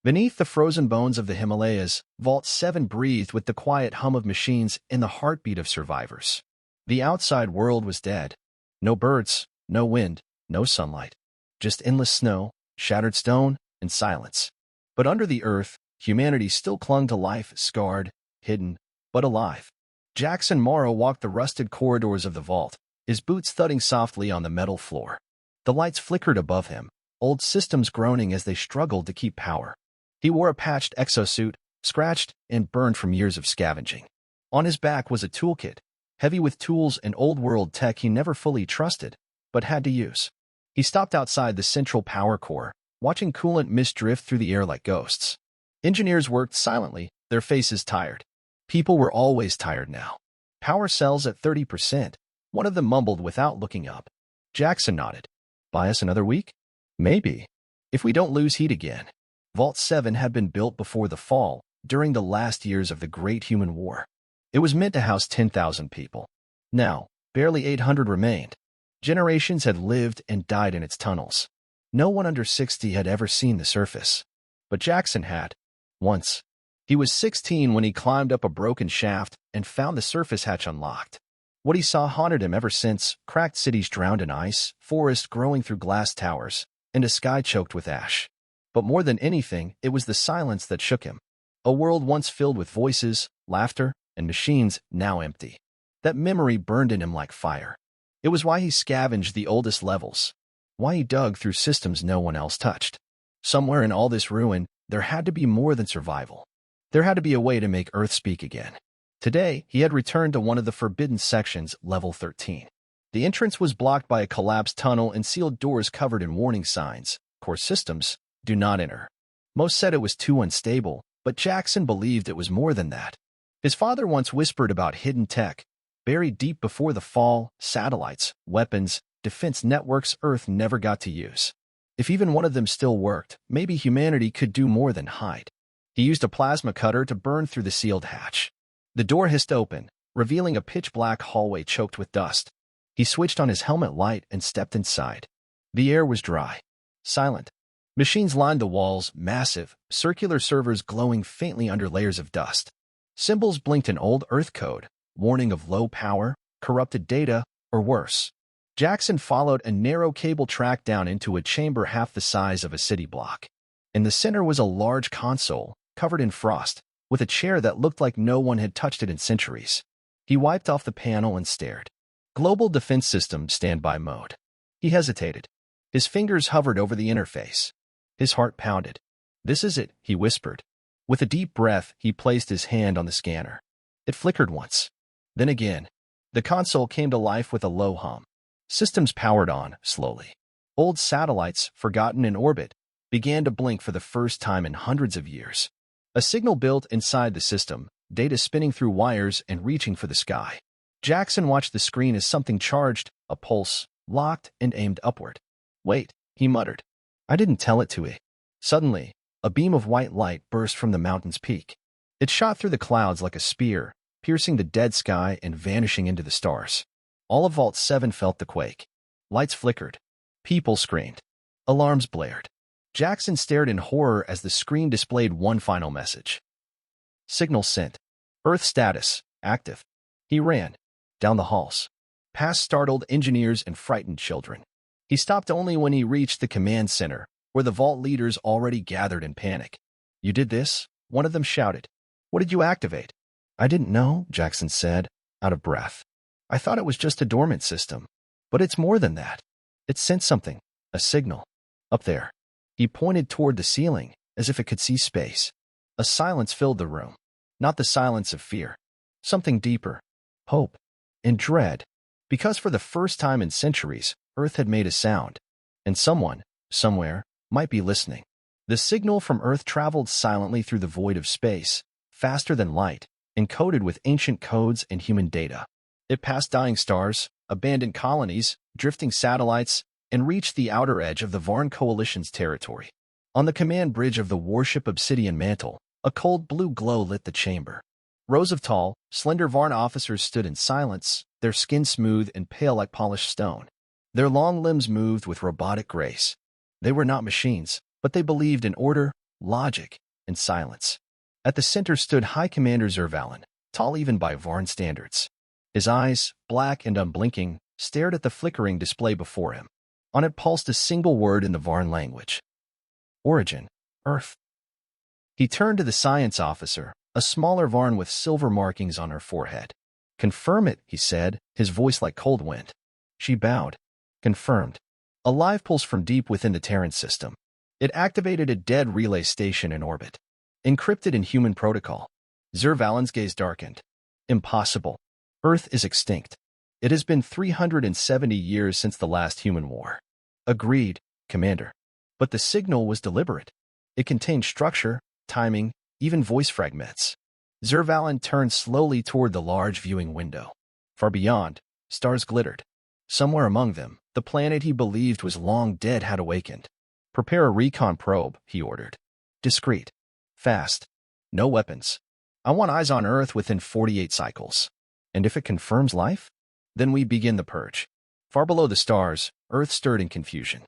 Beneath the frozen bones of the Himalayas, Vault 7 breathed with the quiet hum of machines and the heartbeat of survivors. The outside world was dead. No birds, no wind, no sunlight. Just endless snow, shattered stone, and silence. But under the earth, humanity still clung to life, scarred, hidden, but alive. Jackson Morrow walked the rusted corridors of the vault, his boots thudding softly on the metal floor. The lights flickered above him, old systems groaning as they struggled to keep power. He wore a patched exosuit, scratched and burned from years of scavenging. On his back was a toolkit, heavy with tools and old-world tech he never fully trusted, but had to use. He stopped outside the central power core, watching coolant mist drift through the air like ghosts. Engineers worked silently, their faces tired. People were always tired now. Power cells at 30%, one of them mumbled without looking up. Jackson nodded. Buy us another week? Maybe. If we don't lose heat again. Vault 7 had been built before the fall, during the last years of the Great Human War. It was meant to house 10,000 people. Now, barely 800 remained. Generations had lived and died in its tunnels. No one under 60 had ever seen the surface. But Jackson had. Once. He was 16 when he climbed up a broken shaft and found the surface hatch unlocked. What he saw haunted him ever since: cracked cities drowned in ice, forests growing through glass towers, and a sky choked with ash. But more than anything, it was the silence that shook him. A world once filled with voices, laughter, and machines, now empty. That memory burned in him like fire. It was why he scavenged the oldest levels. Why he dug through systems no one else touched. Somewhere in all this ruin, there had to be more than survival. There had to be a way to make Earth speak again. Today, he had returned to one of the forbidden sections, level 13. The entrance was blocked by a collapsed tunnel and sealed doors covered in warning signs. Core systems, do not enter. Most said it was too unstable, but Jackson believed it was more than that. His father once whispered about hidden tech, buried deep before the fall, satellites, weapons, defense networks Earth never got to use. If even one of them still worked, maybe humanity could do more than hide. He used a plasma cutter to burn through the sealed hatch. The door hissed open, revealing a pitch-black hallway choked with dust. He switched on his helmet light and stepped inside. The air was dry, silent. Machines lined the walls, massive, circular servers glowing faintly under layers of dust. Symbols blinked in old Earth code, warning of low power, corrupted data, or worse. Jackson followed a narrow cable track down into a chamber half the size of a city block. In the center was a large console, covered in frost, with a chair that looked like no one had touched it in centuries. He wiped off the panel and stared. Global Defense System standby mode. He hesitated. His fingers hovered over the interface. His heart pounded. This is it, he whispered. With a deep breath, he placed his hand on the scanner. It flickered once. Then again. The console came to life with a low hum. Systems powered on, slowly. Old satellites, forgotten in orbit, began to blink for the first time in hundreds of years. A signal built inside the system, data spinning through wires and reaching for the sky. Jackson watched the screen as something charged, a pulse, locked and aimed upward. Wait, he muttered. I didn't tell it to. Suddenly, a beam of white light burst from the mountain's peak. It shot through the clouds like a spear, piercing the dead sky and vanishing into the stars. All of Vault 7 felt the quake. Lights flickered. People screamed. Alarms blared. Jackson stared in horror as the screen displayed one final message. Signal sent. Earth status, active. He ran. Down the halls. Past startled engineers and frightened children. He stopped only when he reached the command center, where the Vault leaders already gathered in panic. You did this? One of them shouted. What did you activate? I didn't know, Jackson said, out of breath. I thought it was just a dormant system. But it's more than that. It sent something, a signal. Up there. He pointed toward the ceiling, as if it could see space. A silence filled the room. Not the silence of fear. Something deeper. Hope. And dread. Because for the first time in centuries, Earth had made a sound. And someone, somewhere, might be listening. The signal from Earth traveled silently through the void of space, faster than light, encoded with ancient codes and human data. It passed dying stars, abandoned colonies, drifting satellites, and reached the outer edge of the Varn Coalition's territory. On the command bridge of the warship Obsidian Mantle, a cold blue glow lit the chamber. Rows of tall, slender Varn officers stood in silence, their skin smooth and pale like polished stone. Their long limbs moved with robotic grace. They were not machines, but they believed in order, logic, and silence. At the center stood High Commander Zervalin, tall even by Varn standards. His eyes, black and unblinking, stared at the flickering display before him. On it pulsed a single word in the Varn language. Origin, Earth. He turned to the science officer, a smaller Varn with silver markings on her forehead. Confirm it, he said, his voice like cold wind. She bowed. Confirmed. A live pulse from deep within the Terran system. It activated a dead relay station in orbit. Encrypted in human protocol. Zervalin's gaze darkened. Impossible. Earth is extinct. It has been 370 years since the last human war. Agreed, Commander. But the signal was deliberate. It contained structure, timing, even voice fragments. Zervalin turned slowly toward the large viewing window. Far beyond, stars glittered. Somewhere among them, the planet he believed was long dead had awakened. Prepare a recon probe, he ordered. Discreet. Fast. No weapons. I want eyes on Earth within 48 cycles. And if it confirms life? Then we begin the purge. Far below the stars, Earth stirred in confusion.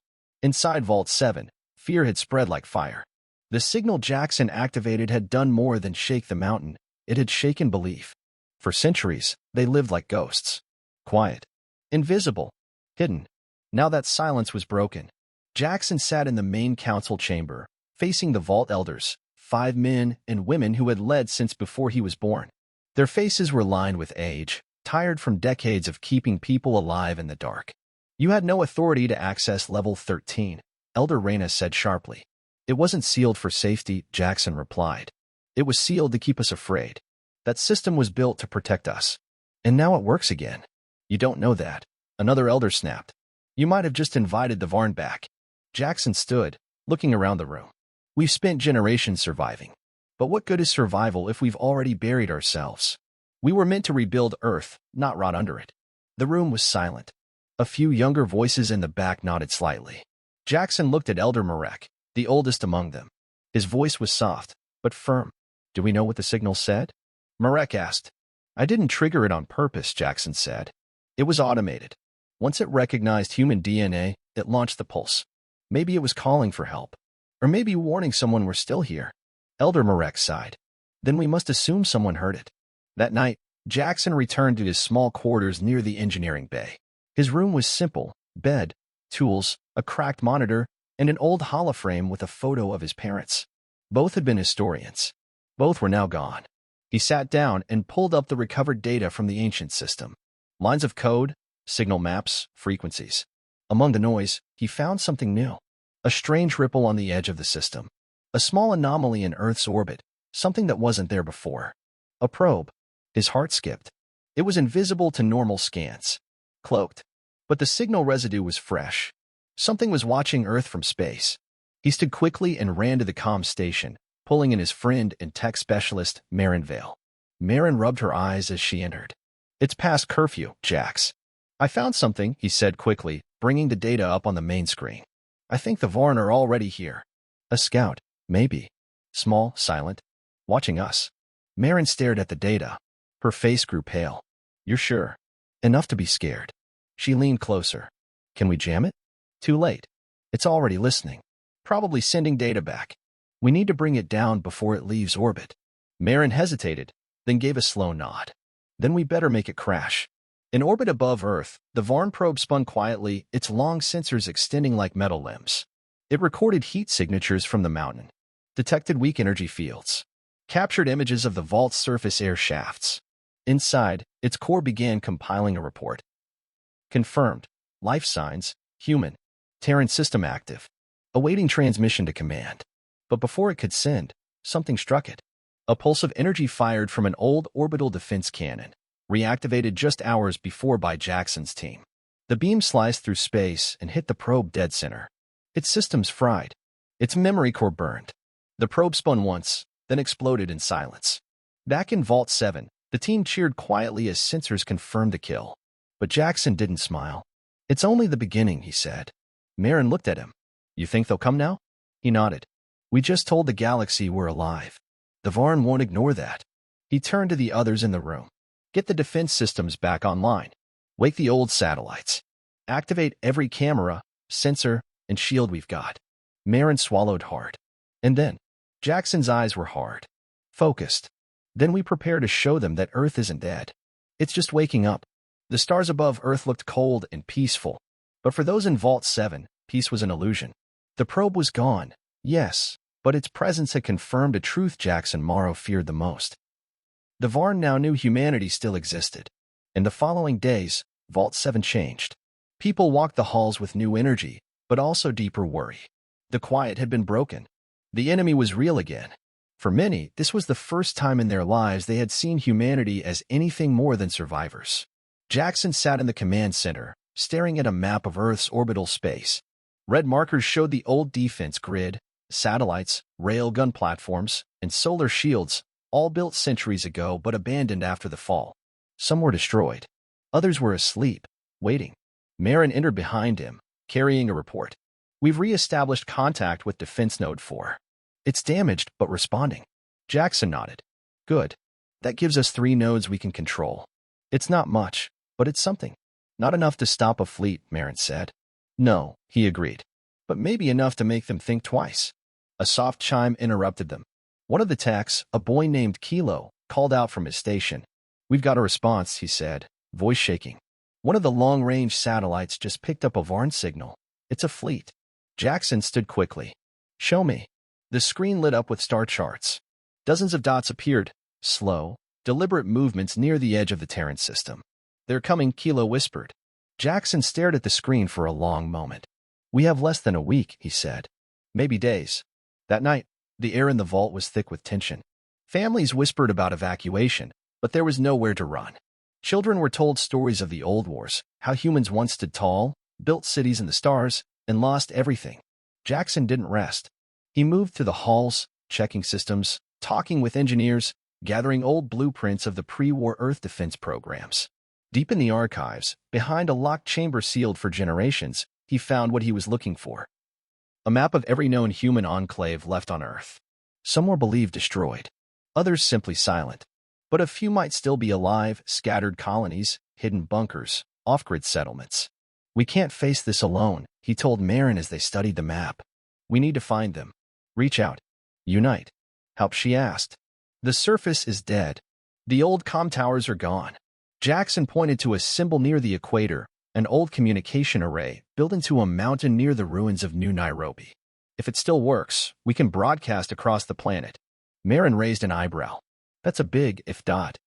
Inside Vault 7, fear had spread like fire. The signal Jackson activated had done more than shake the mountain. It had shaken belief. For centuries, they lived like ghosts. Quiet. Invisible. Hidden. Now that silence was broken. Jackson sat in the main council chamber, facing the Vault Elders, 5 men and women who had led since before he was born. Their faces were lined with age, tired from decades of keeping people alive in the dark. You had no authority to access Level 13, Elder Reyna said sharply. It wasn't sealed for safety, Jackson replied. It was sealed to keep us afraid. That system was built to protect us. And now it works again. You don't know that. Another elder snapped. You might have just invited the Varn back. Jackson stood, looking around the room. We've spent generations surviving. But what good is survival if we've already buried ourselves? We were meant to rebuild Earth, not rot under it. The room was silent. A few younger voices in the back nodded slightly. Jackson looked at Elder Marek, the oldest among them. His voice was soft, but firm. Do we know what the signal said? Marek asked. I didn't trigger it on purpose, Jackson said. It was automated. Once it recognized human DNA, it launched the pulse. Maybe it was calling for help. Or maybe warning someone we're still here. Elder Marek sighed. Then we must assume someone heard it. That night, Jackson returned to his small quarters near the engineering bay. His room was simple: bed, tools, a cracked monitor, and an old holoframe with a photo of his parents. Both had been historians. Both were now gone. He sat down and pulled up the recovered data from the ancient system. Lines of code, signal maps, frequencies. Among the noise, he found something new. A strange ripple on the edge of the system. A small anomaly in Earth's orbit, something that wasn't there before. A probe. His heart skipped. It was invisible to normal scans. Cloaked. But the signal residue was fresh. Something was watching Earth from space. He stood quickly and ran to the comm station, pulling in his friend and tech specialist, Marin Vale. Marin rubbed her eyes as she entered. It's past curfew, Jax. I found something, he said quickly, bringing the data up on the main screen. I think the Varn are already here. A scout, maybe. Small, silent. Watching us. Marin stared at the data. Her face grew pale. You're sure? Enough to be scared. She leaned closer. Can we jam it? Too late. It's already listening. Probably sending data back. We need to bring it down before it leaves orbit. Marin hesitated, then gave a slow nod. Then we better make it crash. In orbit above Earth, the Varn probe spun quietly, its long sensors extending like metal limbs. It recorded heat signatures from the mountain, detected weak energy fields, captured images of the vault's surface air shafts. Inside, its core began compiling a report. Confirmed. Life signs, human. Terran system active. Awaiting transmission to command. But before it could send, something struck it. A pulse of energy fired from an old orbital defense cannon, reactivated just hours before by Jackson's team. The beam sliced through space and hit the probe dead center. Its systems fried. Its memory core burned. The probe spun once, then exploded in silence. Back in Vault 7, the team cheered quietly as sensors confirmed the kill. But Jackson didn't smile. It's only the beginning, he said. Marin looked at him. You think they'll come now? He nodded. We just told the galaxy we're alive. The Varn won't ignore that. He turned to the others in the room. Get the defense systems back online. Wake the old satellites. Activate every camera, sensor, and shield we've got. Marin swallowed hard. And then, Jackson's eyes were hard, focused. Then we prepare to show them that Earth isn't dead. It's just waking up. The stars above Earth looked cold and peaceful. But for those in Vault 7, peace was an illusion. The probe was gone, yes, but its presence had confirmed a truth Jackson Morrow feared the most. The Varn now knew humanity still existed. In the following days, Vault 7 changed. People walked the halls with new energy, but also deeper worry. The quiet had been broken. The enemy was real again. For many, this was the first time in their lives they had seen humanity as anything more than survivors. Jackson sat in the command center, staring at a map of Earth's orbital space. Red markers showed the old defense grid, satellites, railgun platforms, and solar shields, all built centuries ago but abandoned after the fall. Some were destroyed. Others were asleep, waiting. Marin entered behind him, carrying a report. We've re-established contact with Defense Node 4. It's damaged, but responding. Jackson nodded. Good. That gives us 3 nodes we can control. It's not much, but it's something. Not enough to stop a fleet, Marin said. No, he agreed. But maybe enough to make them think twice. A soft chime interrupted them. One of the techs, a boy named Kilo, called out from his station. We've got a response, he said, voice shaking. One of the long-range satellites just picked up a Varn signal. It's a fleet. Jackson stood quickly. Show me. The screen lit up with star charts. Dozens of dots appeared, slow, deliberate movements near the edge of the Terran system. They're coming, Kilo whispered. Jackson stared at the screen for a long moment. We have less than a week, he said. Maybe days. That night, the air in the vault was thick with tension. Families whispered about evacuation, but there was nowhere to run. Children were told stories of the old wars, how humans once stood tall, built cities in the stars, and lost everything. Jackson didn't rest. He moved through the halls, checking systems, talking with engineers, gathering old blueprints of the pre-war Earth defense programs. Deep in the archives, behind a locked chamber sealed for generations, he found what he was looking for. A map of every known human enclave left on Earth. Some were believed destroyed, others simply silent. But a few might still be alive, scattered colonies, hidden bunkers, off-grid settlements. We can't face this alone, he told Marin as they studied the map. We need to find them. Reach out. Unite. Help, she asked. The surface is dead. The old comm towers are gone. Jackson pointed to a symbol near the equator, an old communication array built into a mountain near the ruins of New Nairobi. If it still works, we can broadcast across the planet. Marin raised an eyebrow. That's a big if dot.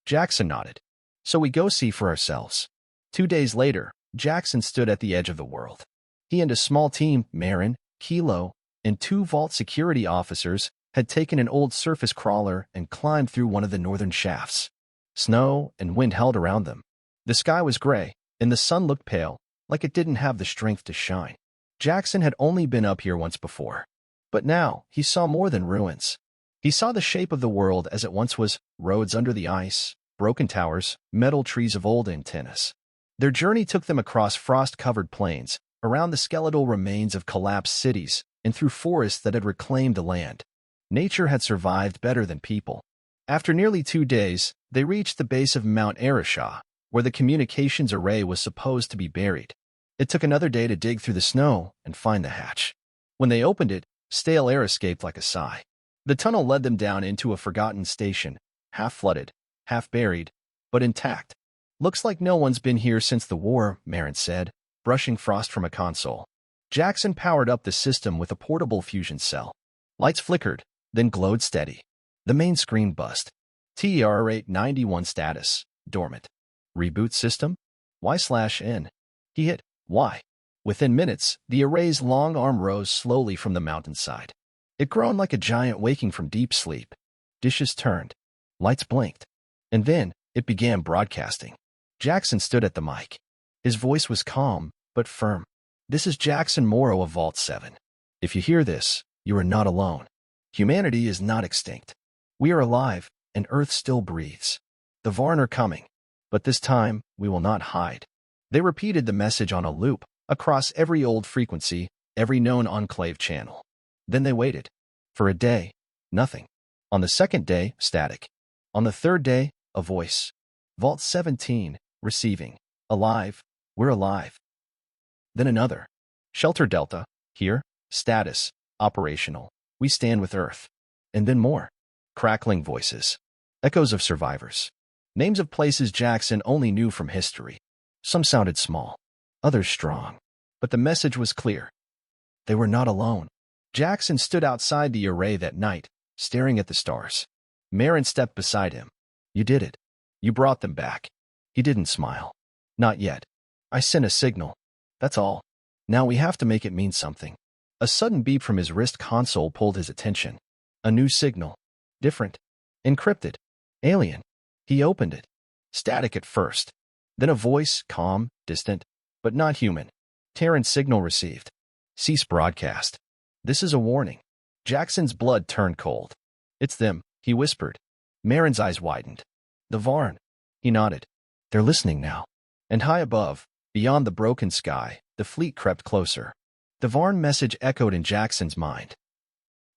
Jackson nodded. So we go see for ourselves. 2 days later, Jackson stood at the edge of the world. He and a small team, Marin, Kilo, and 2 vault security officers, had taken an old surface crawler and climbed through one of the northern shafts. Snow and wind held around them. The sky was gray, and the sun looked pale, like it didn't have the strength to shine. Jackson had only been up here once before. But now, he saw more than ruins. He saw the shape of the world as it once was, roads under the ice, broken towers, metal trees of old antennas. Their journey took them across frost-covered plains, around the skeletal remains of collapsed cities, and through forests that had reclaimed the land. Nature had survived better than people. After nearly 2 days, they reached the base of Mount Arasha, where the communications array was supposed to be buried. It took another day to dig through the snow and find the hatch. When they opened it, stale air escaped like a sigh. The tunnel led them down into a forgotten station, half-flooded, half-buried, but intact. Looks like no one's been here since the war, Marin said, brushing frost from a console. Jackson powered up the system with a portable fusion cell. Lights flickered, then glowed steady. The main screen buzzed. TR-891 status, dormant. Reboot system? Y/N. He hit Y. Within minutes, the array's long arm rose slowly from the mountainside. It groaned like a giant waking from deep sleep. Dishes turned. Lights blinked. And then, it began broadcasting. Jackson stood at the mic. His voice was calm, but firm. This is Jackson Morrow of Vault 7. If you hear this, you are not alone. Humanity is not extinct. We are alive, and Earth still breathes. The Varn are coming. But this time, we will not hide. They repeated the message on a loop, across every old frequency, every known enclave channel. Then they waited. For a day, nothing. On the second day, static. On the third day, a voice. Vault 17, receiving. Alive, we're alive. Then another. Shelter Delta, here, status, operational. We stand with Earth. And then more. Crackling voices. Echoes of survivors. Names of places Jackson only knew from history. Some sounded small, others strong. But the message was clear. They were not alone. Jackson stood outside the array that night, staring at the stars. Marin stepped beside him. You did it. You brought them back. He didn't smile. Not yet. I sent a signal. That's all. Now we have to make it mean something. A sudden beep from his wrist console pulled his attention. A new signal. Different. Encrypted. Alien. He opened it. Static at first. Then a voice, calm, distant, but not human. Terran signal received. Cease broadcast. This is a warning. Jackson's blood turned cold. It's them, he whispered. Marin's eyes widened. The Varn. He nodded. They're listening now. And high above, beyond the broken sky, the fleet crept closer. The Varn message echoed in Jackson's mind.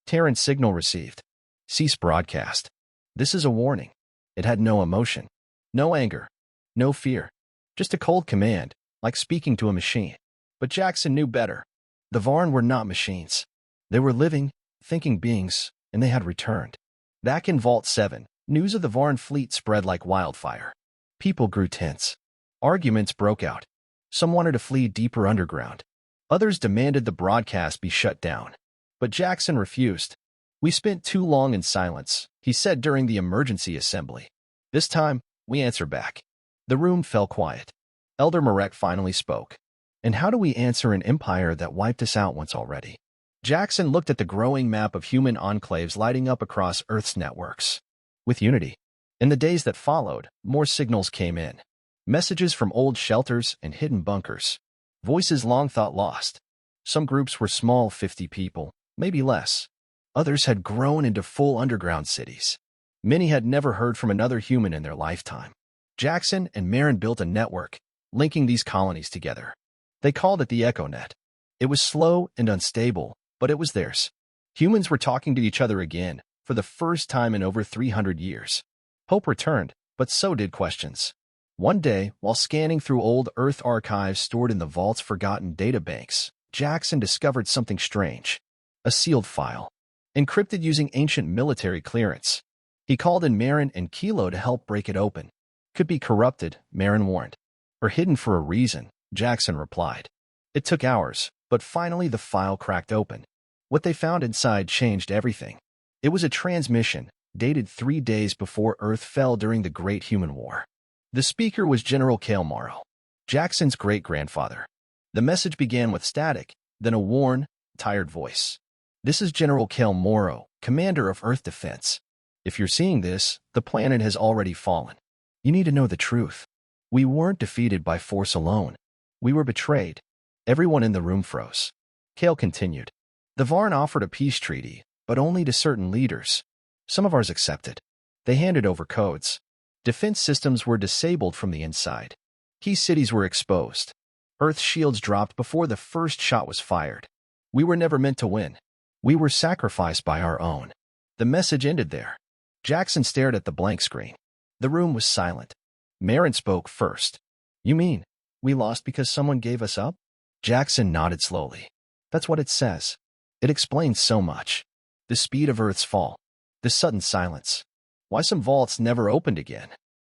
Terran signal received. Cease broadcast. This is a warning. It had no emotion. No anger. No fear. Just a cold command, like speaking to a machine. But Jackson knew better. The Varn were not machines. They were living, thinking beings, and they had returned. Back in Vault 7, news of the Varn fleet spread like wildfire. People grew tense. Arguments broke out. Some wanted to flee deeper underground. Others demanded the broadcast be shut down. But Jackson refused. We spent too long in silence, he said during the emergency assembly. This time, we answer back. The room fell quiet. Elder Marek finally spoke. And how do we answer an empire that wiped us out once already? Jackson looked at the growing map of human enclaves lighting up across Earth's networks. With unity. In the days that followed, more signals came in. Messages from old shelters and hidden bunkers. Voices long thought lost. Some groups were small, 50 people, maybe less. Others had grown into full underground cities. Many had never heard from another human in their lifetime. Jackson and Marin built a network, linking these colonies together. They called it the EchoNet. It was slow and unstable, but it was theirs. Humans were talking to each other again, for the first time in over 300 years. Hope returned, but so did questions. One day, while scanning through old Earth archives stored in the Vault's forgotten databanks, Jackson discovered something strange. A sealed file. Encrypted using ancient military clearance. He called in Marin and Kilo to help break it open. Could be corrupted, Marin warned. Or hidden for a reason, Jackson replied. It took hours, but finally the file cracked open. What they found inside changed everything. It was a transmission, dated 3 days before Earth fell during the Great Human War. The speaker was General Kale Morrow, Jackson's great-grandfather. The message began with static, then a worn, tired voice. This is General Kale Morrow, commander of Earth Defense. If you're seeing this, the planet has already fallen. You need to know the truth. We weren't defeated by force alone. We were betrayed. Everyone in the room froze. Kale continued. The Varn offered a peace treaty, but only to certain leaders. Some of ours accepted. They handed over codes. Defense systems were disabled from the inside. Key cities were exposed. Earth's shields dropped before the first shot was fired. We were never meant to win. We were sacrificed by our own. The message ended there. Jackson stared at the blank screen. The room was silent. Marin spoke first. You mean, we lost because someone gave us up? Jackson nodded slowly. That's what it says. It explains so much. The speed of Earth's fall. The sudden silence. Why some vaults never opened again.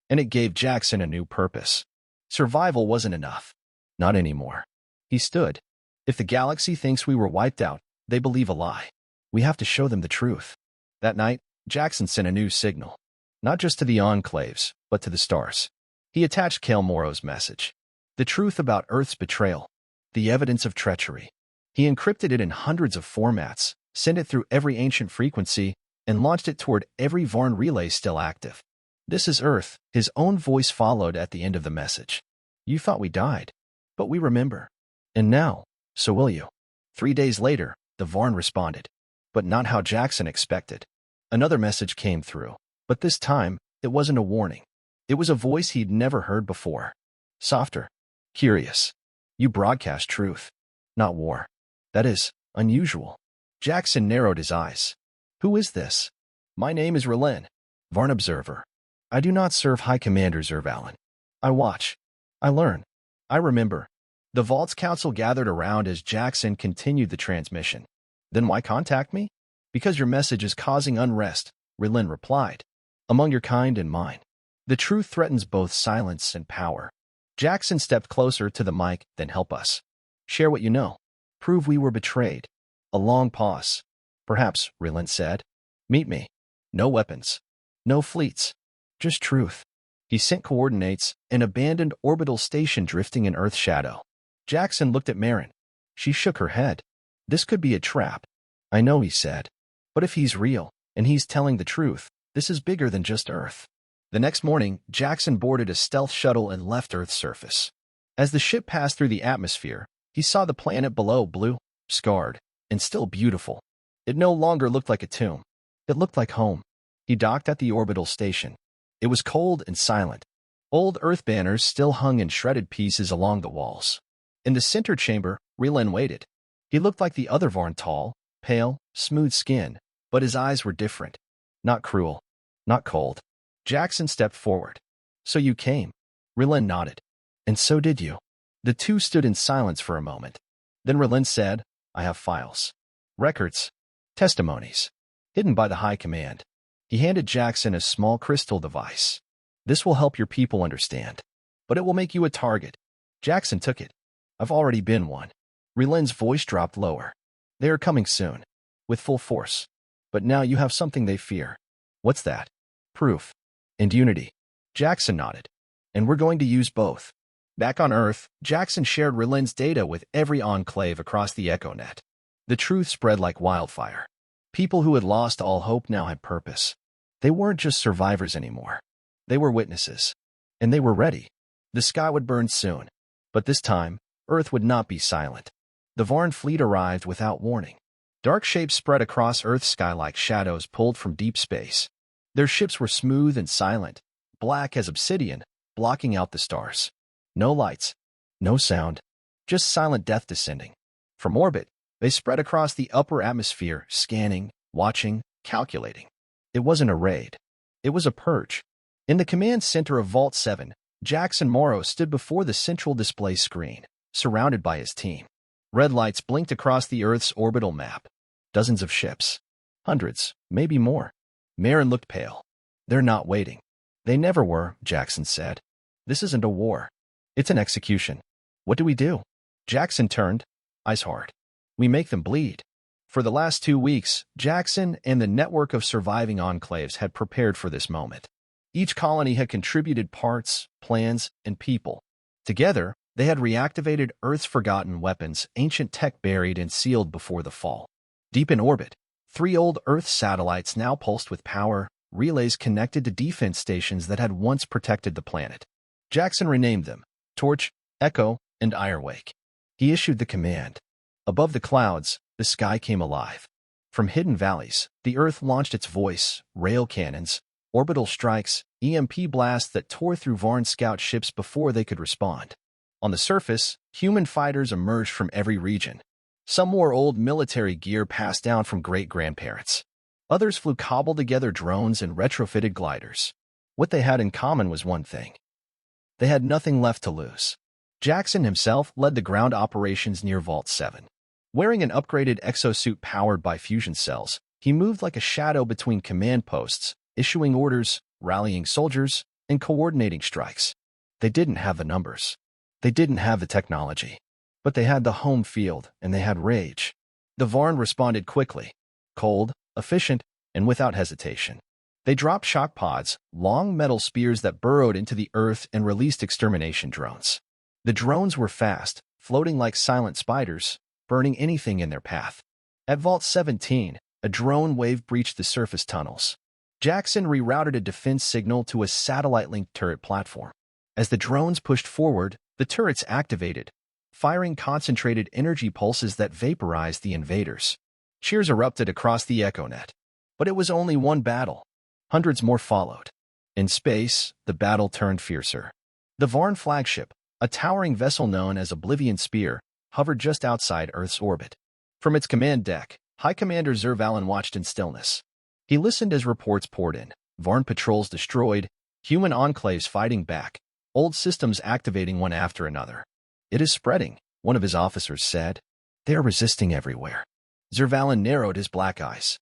And it gave Jackson a new purpose. Survival wasn't enough. Not anymore. He stood. If the galaxy thinks we were wiped out, they believe a lie. We have to show them the truth. That night, Jackson sent a new signal. Not just to the enclaves, but to the stars. He attached Kale Morrow's message. The truth about Earth's betrayal. The evidence of treachery. He encrypted it in hundreds of formats, sent it through every ancient frequency, and launched it toward every Varn relay still active. This is Earth, his own voice followed at the end of the message. You thought we died, but we remember. And now, so will you. 3 days later, the Varn responded. But not how Jackson expected. Another message came through, but this time, it wasn't a warning. It was a voice he'd never heard before. Softer. Curious. You broadcast truth, not war. That is unusual. Jackson narrowed his eyes. Who is this? My name is Relin, Varn Observer. I do not serve High Commander Zervalin. I watch. I learn. I remember. The Vault's council gathered around as Jackson continued the transmission. Then why contact me? Because your message is causing unrest, Rilin replied. Among your kind and mine. The truth threatens both silence and power. Jackson stepped closer to the mic. Then help us. Share what you know. Prove we were betrayed. A long pause. Perhaps, Rilin said. Meet me. No weapons. No fleets. Just truth. He sent coordinates, an abandoned orbital station drifting in Earth's shadow. Jackson looked at Marin. She shook her head. This could be a trap. I know, he said. But if he's real, and he's telling the truth, this is bigger than just Earth. The next morning, Jackson boarded a stealth shuttle and left Earth's surface. As the ship passed through the atmosphere, he saw the planet below blue, scarred, and still beautiful. It no longer looked like a tomb. It looked like home. He docked at the orbital station. It was cold and silent. Old Earth banners still hung in shredded pieces along the walls. In the center chamber, Rilin waited. He looked like the other Varn, tall, pale, smooth skin, but his eyes were different. Not cruel. Not cold. Jackson stepped forward. So you came. Rilin nodded. And so did you. The two stood in silence for a moment. Then Rilin said, I have files. Records. Testimonies. Hidden by the High Command. He handed Jackson a small crystal device. This will help your people understand. But it will make you a target. Jackson took it. I've already been one. Rilin's voice dropped lower. They are coming soon. With full force. But now you have something they fear. What's that? Proof. And unity. Jackson nodded. And we're going to use both. Back on Earth, Jackson shared Rilin's data with every enclave across the EchoNet. The truth spread like wildfire. People who had lost all hope now had purpose. They weren't just survivors anymore. They were witnesses. And they were ready. The sky would burn soon. But this time, Earth would not be silent. The Varn fleet arrived without warning. Dark shapes spread across Earth's sky like shadows pulled from deep space. Their ships were smooth and silent, black as obsidian, blocking out the stars. No lights, no sound, just silent death descending. From orbit, they spread across the upper atmosphere, scanning, watching, calculating. It wasn't a raid. It was a purge. In the command center of Vault 7, Jackson Morrow stood before the central display screen, surrounded by his team. Red lights blinked across the Earth's orbital map. Dozens of ships. Hundreds, maybe more. Marin looked pale. They're not waiting. They never were, Jackson said. This isn't a war. It's an execution. What do we do? Jackson turned, eyes hard. We make them bleed. For the last 2 weeks, Jackson and the network of surviving enclaves had prepared for this moment. Each colony had contributed parts, plans, and people. Together, they had reactivated Earth's forgotten weapons, ancient tech buried and sealed before the fall. Deep in orbit, 3 old Earth satellites now pulsed with power, relays connected to defense stations that had once protected the planet. Jackson renamed them Torch, Echo, and Irewake. He issued the command. Above the clouds, the sky came alive. From hidden valleys, the Earth launched its voice, rail cannons, orbital strikes, EMP blasts that tore through Varn scout ships before they could respond. On the surface, human fighters emerged from every region. Some wore old military gear passed down from great-grandparents. Others flew cobbled-together drones and retrofitted gliders. What they had in common was one thing. They had nothing left to lose. Jackson himself led the ground operations near Vault 7. Wearing an upgraded exosuit powered by fusion cells, he moved like a shadow between command posts, issuing orders, rallying soldiers, and coordinating strikes. They didn't have the numbers. They didn't have the technology. But they had the home field, and they had rage. The Varn responded quickly, cold, efficient, and without hesitation. They dropped shock pods, long metal spears that burrowed into the Earth and released extermination drones. The drones were fast, floating like silent spiders, burning anything in their path. At Vault 17, a drone wave breached the surface tunnels. Jackson rerouted a defense signal to a satellite-linked turret platform. As the drones pushed forward, the turrets activated, firing concentrated energy pulses that vaporized the invaders. Cheers erupted across the EchoNet. But it was only one battle. Hundreds more followed. In space, the battle turned fiercer. The Varn flagship, a towering vessel known as Oblivion Spear, hovered just outside Earth's orbit. From its command deck, High Commander Zervalin watched in stillness. He listened as reports poured in. Varn patrols destroyed, human enclaves fighting back, old systems activating one after another. It is spreading, one of his officers said. They are resisting everywhere. Zervalin narrowed his black eyes.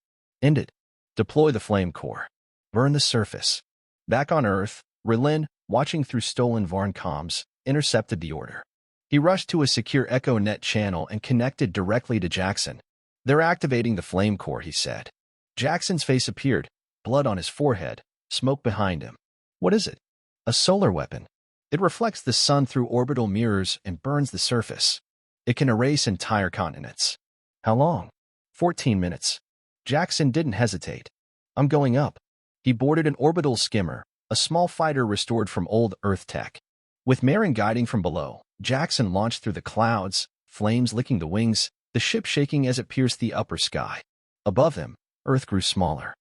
End it. Deploy the flame core. Burn the surface. Back on Earth, Relin, watching through stolen Varn comms, intercepted the order. He rushed to a secure Echo Net channel and connected directly to Jackson. They're activating the flame core, he said. Jackson's face appeared, blood on his forehead, smoke behind him. What is it? A solar weapon. It reflects the sun through orbital mirrors and burns the surface. It can erase entire continents. How long? 14 minutes. Jackson didn't hesitate. I'm going up. He boarded an orbital skimmer, a small fighter restored from old Earth tech. With Marin guiding from below, Jackson launched through the clouds, flames licking the wings, the ship shaking as it pierced the upper sky. Above him, Earth grew smaller.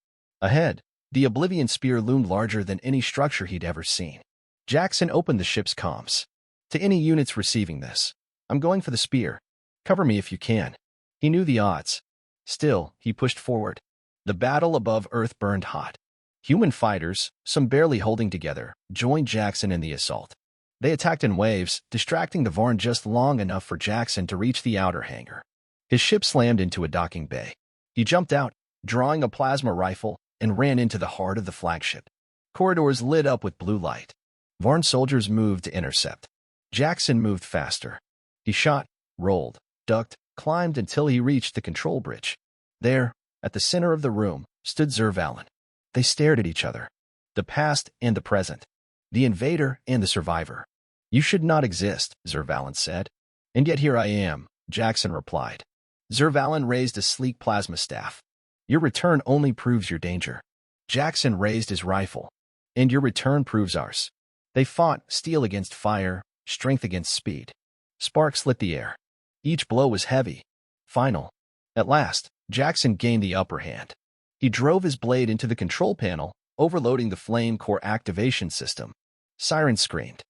Ahead, the Oblivion Spear loomed larger than any structure he'd ever seen. Jackson opened the ship's comms. To any units receiving this, I'm going for the spear. Cover me if you can. He knew the odds. Still, he pushed forward. The battle above Earth burned hot. Human fighters, some barely holding together, joined Jackson in the assault. They attacked in waves, distracting the Varn just long enough for Jackson to reach the outer hangar. His ship slammed into a docking bay. He jumped out, drawing a plasma rifle, and ran into the heart of the flagship. Corridors lit up with blue light. Varn soldiers moved to intercept. Jackson moved faster. He shot, rolled, ducked, climbed until he reached the control bridge. There, at the center of the room, stood Zervalin. They stared at each other. The past and the present. The invader and the survivor. You should not exist, Zervalin said. And yet here I am, Jackson replied. Zervalin raised a sleek plasma staff. Your return only proves your danger. Jackson raised his rifle. And your return proves ours. They fought, steel against fire, strength against speed. Sparks lit the air. Each blow was heavy. Final. At last, Jackson gained the upper hand. He drove his blade into the control panel, overloading the flame core activation system. Sirens screamed.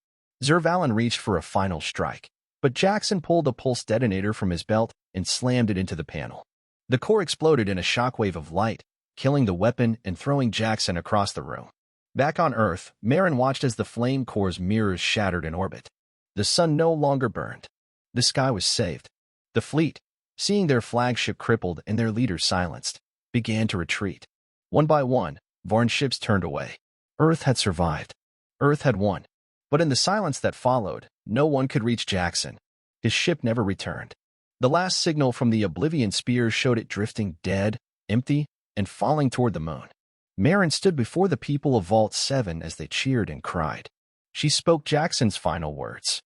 Zervalin reached for a final strike, but Jackson pulled a pulse detonator from his belt and slammed it into the panel. The core exploded in a shockwave of light, killing the weapon and throwing Jackson across the room. Back on Earth, Marin watched as the flame core's mirrors shattered in orbit. The sun no longer burned. The sky was saved. The fleet, seeing their flagship crippled and their leaders silenced, began to retreat. One by one, Varn ships turned away. Earth had survived. Earth had won. But in the silence that followed, no one could reach Jackson. His ship never returned. The last signal from the Oblivion Spear showed it drifting dead, empty, and falling toward the moon. Marin stood before the people of Vault 7 as they cheered and cried. She spoke Jackson's final words.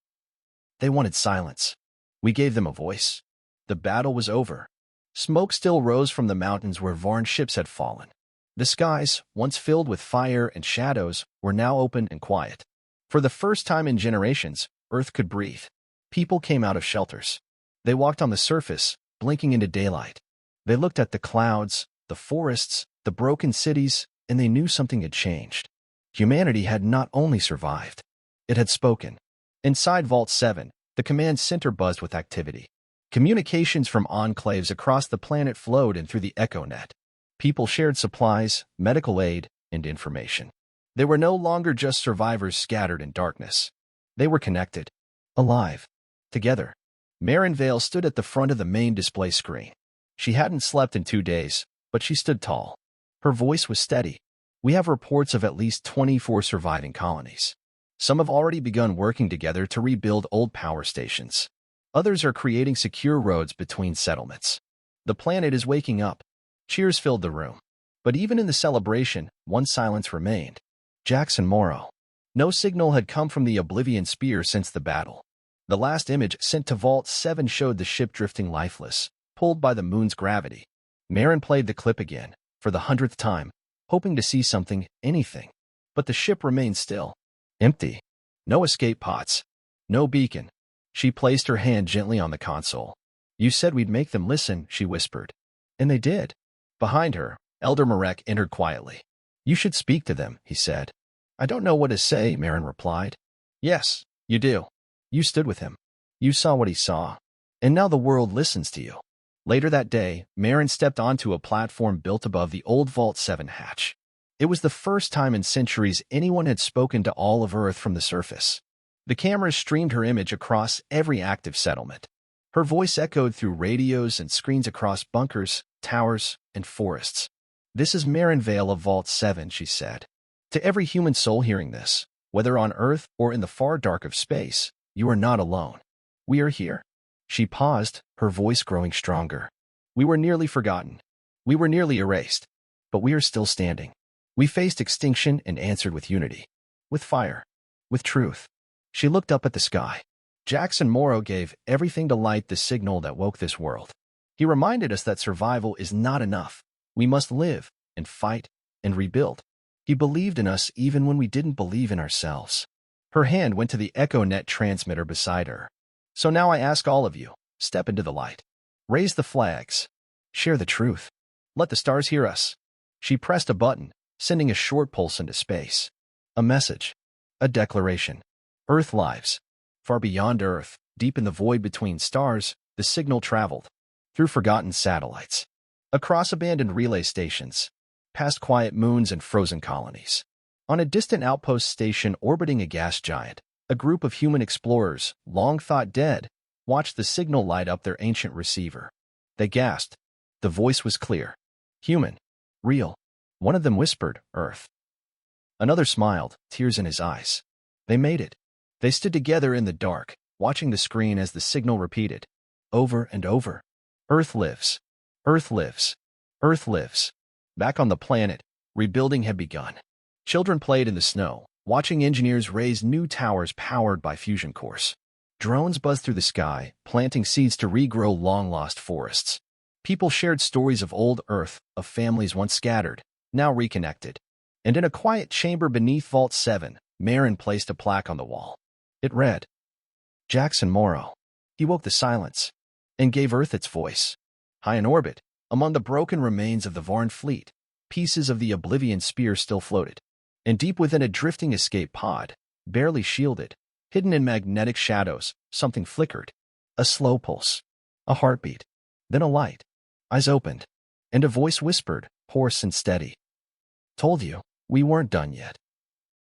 They wanted silence. We gave them a voice. The battle was over. Smoke still rose from the mountains where Varn ships had fallen. The skies, once filled with fire and shadows, were now open and quiet. For the first time in generations, Earth could breathe. People came out of shelters. They walked on the surface, blinking into daylight. They looked at the clouds, the forests, the broken cities, and they knew something had changed. Humanity had not only survived, it had spoken. Inside Vault 7, the command center buzzed with activity. Communications from enclaves across the planet flowed in through the Echo Net. People shared supplies, medical aid, and information. They were no longer just survivors scattered in darkness. They were connected, alive, together. Marin Vale stood at the front of the main display screen. She hadn't slept in 2 days, but she stood tall. Her voice was steady. We have reports of at least 24 surviving colonies. Some have already begun working together to rebuild old power stations. Others are creating secure roads between settlements. The planet is waking up. Cheers filled the room. But even in the celebration, one silence remained. Jackson Morrow. No signal had come from the Oblivion Spear since the battle. The last image sent to Vault 7 showed the ship drifting lifeless, pulled by the moon's gravity. Marin played the clip again, for the 100th time, hoping to see something, anything. But the ship remained still. Empty. No escape pods. No beacon. She placed her hand gently on the console. You said we'd make them listen, she whispered. And they did. Behind her, Elder Marek entered quietly. You should speak to them, he said. I don't know what to say, Marin replied. Yes, you do. You stood with him. You saw what he saw. And now the world listens to you. Later that day, Marin stepped onto a platform built above the old Vault 7 hatch. It was the first time in centuries anyone had spoken to all of Earth from the surface. The cameras streamed her image across every active settlement. Her voice echoed through radios and screens across bunkers, towers, and forests. "This is Marin Vale of Vault 7, she said. "To every human soul hearing this, whether on Earth or in the far dark of space, you are not alone. We are here." She paused, her voice growing stronger. "We were nearly forgotten. We were nearly erased. But we are still standing. We faced extinction and answered with unity. With fire. With truth." She looked up at the sky. Jackson Morrow gave everything to light the signal that woke this world. He reminded us that survival is not enough. We must live, and fight, and rebuild. He believed in us even when we didn't believe in ourselves. Her hand went to the EchoNet transmitter beside her. "So now I ask all of you, step into the light. Raise the flags. Share the truth. Let the stars hear us." She pressed a button, sending a short pulse into space. A message. A declaration. Earth lives. Far beyond Earth, deep in the void between stars, the signal traveled. Through forgotten satellites. Across abandoned relay stations. Past quiet moons and frozen colonies. On a distant outpost station orbiting a gas giant, a group of human explorers, long thought dead, watched the signal light up their ancient receiver. They gasped. The voice was clear. Human. Real. One of them whispered, "Earth." Another smiled, tears in his eyes. They made it. They stood together in the dark, watching the screen as the signal repeated. Over and over. Earth lives. Earth lives. Earth lives. Back on the planet, rebuilding had begun. Children played in the snow, watching engineers raise new towers powered by fusion cores. Drones buzzed through the sky, planting seeds to regrow long-lost forests. People shared stories of old Earth, of families once scattered, now reconnected. And in a quiet chamber beneath Vault 7, Marin placed a plaque on the wall. It read, "Jackson Morrow." He woke the silence and gave Earth its voice. High in orbit, among the broken remains of the Varn fleet, pieces of the Oblivion Spear still floated. And deep within a drifting escape pod, barely shielded, hidden in magnetic shadows, something flickered. A slow pulse. A heartbeat. Then a light. Eyes opened. And a voice whispered, hoarse and steady. "Told you, we weren't done yet."